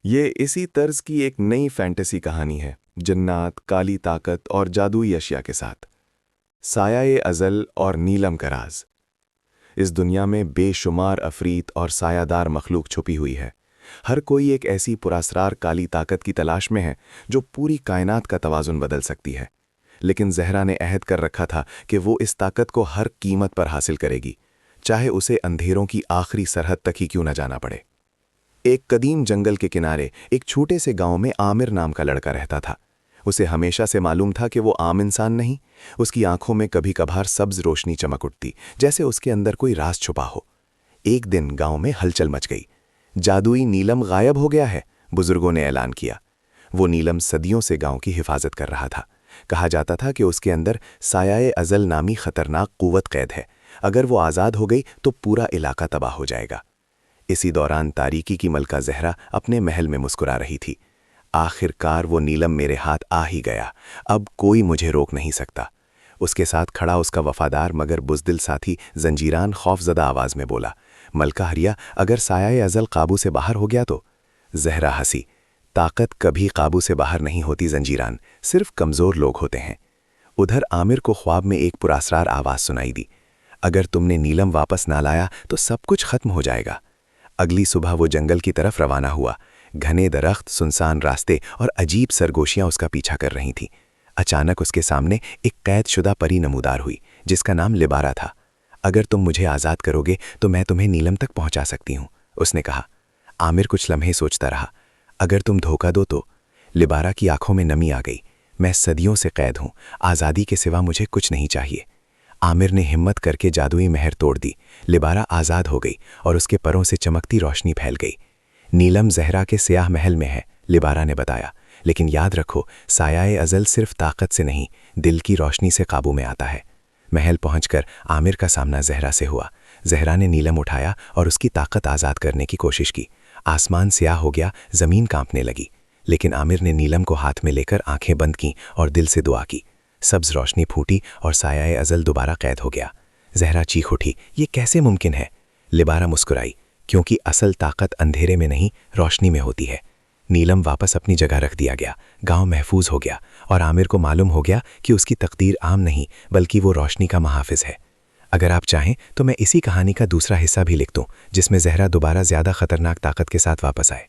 ये इसी तर्ज की एक नई फैंटेसी कहानी है, जन्नात, काली ताकत और जादुई अशिया के साथ। साया अज़ल और नीलम का राज। इस दुनिया में बेशुमार अफरीत और सायादार मखलूक छुपी हुई है। हर कोई एक ऐसी पुरस्कार काली ताकत की तलाश में है जो पूरी कायनात का तवाज़ुन बदल सकती है। लेकिन ज़हरा ने अहद कर रखा था कि वो इस ताकत को हर कीमत पर हासिल करेगी, चाहे उसे अंधेरों की आखिरी सरहद तक ही क्यों न जाना पड़े। एक कदीम जंगल के किनारे एक छोटे से गांव में आमिर नाम का लड़का रहता था। उसे हमेशा से मालूम था कि वो आम इंसान नहीं। उसकी आंखों में कभी कभार सब्ज रोशनी चमक उठती, जैसे उसके अंदर कोई राज छुपा हो। एक दिन गांव में हलचल मच गई। जादुई नीलम गायब हो गया है, बुजुर्गों ने ऐलान किया। वो नीलम सदियों से गांव की हिफाजत कर रहा था। कहा जाता था कि उसके अंदर साया अज़ल नामी खतरनाक कुव्वत कैद है। अगर वो आज़ाद हो गई तो पूरा इलाका तबाह हो जाएगा। इसी दौरान तारीकी की मलका ज़हरा अपने महल में मुस्कुरा रही थी। आखिरकार वो नीलम मेरे हाथ आ ही गया, अब कोई मुझे रोक नहीं सकता। उसके साथ खड़ा उसका वफादार मगर बुज़दिल साथी जंजीरान खौफजदा आवाज़ में बोला, मलका हरिया, अगर साया अज़ल काबू से बाहर हो गया तो? ज़हरा हंसी। ताकत कभी काबू से बाहर नहीं होती जंजीरान, सिर्फ कमज़ोर लोग होते हैं। उधर आमिर को ख्वाब में एक पुरस्कार आवाज़ सुनाई दी, अगर तुमने नीलम वापस ना लाया तो सब कुछ खत्म हो जाएगा। अगली सुबह वो जंगल की तरफ रवाना हुआ। घने दरख्त, सुनसान रास्ते और अजीब सरगोशियां उसका पीछा कर रही थीं। अचानक उसके सामने एक कैदशुदा परी नमूदार हुई, जिसका नाम लिबारा था। अगर तुम मुझे आज़ाद करोगे तो मैं तुम्हें नीलम तक पहुंचा सकती हूं, उसने कहा। आमिर कुछ लम्हे सोचता रहा। अगर तुम धोखा दो तो? लिबारा की आंखों में नमी आ गई। मैं सदियों से कैद हूं, आज़ादी के सिवा मुझे कुछ नहीं चाहिए। आमिर ने हिम्मत करके जादुई मेहर तोड़ दी। लिबारा आज़ाद हो गई और उसके परों से चमकती रोशनी फैल गई। नीलम ज़हरा के स्याह महल में है, लिबारा ने बताया। लेकिन याद रखो, साया अज़ल सिर्फ ताकत से नहीं, दिल की रोशनी से काबू में आता है। महल पहुंचकर आमिर का सामना ज़हरा से हुआ। ज़हरा ने नीलम उठाया और उसकी ताकत आज़ाद करने की कोशिश की। आसमान स्याह हो गया, ज़मीन कांपने लगी। लेकिन आमिर ने नीलम को हाथ में लेकर आंखें बंद कीं और दिल से दुआ की। सब्ज रोशनी फूटी और साया अज़ल दोबारा कैद हो गया। ज़हरा चीख उठी, ये कैसे मुमकिन है? लिबारा मुस्कुराई, क्योंकि असल ताकत अंधेरे में नहीं, रोशनी में होती है। नीलम वापस अपनी जगह रख दिया गया, गांव महफूज हो गया और आमिर को मालूम हो गया कि उसकी तकदीर आम नहीं बल्कि वो रोशनी का महाफिज है। अगर आप चाहें तो मैं इसी कहानी का दूसरा हिस्सा भी लिख दूं, जिसमें ज़हरा दोबारा ज़्यादा खतरनाक ताकत के साथ वापस आए।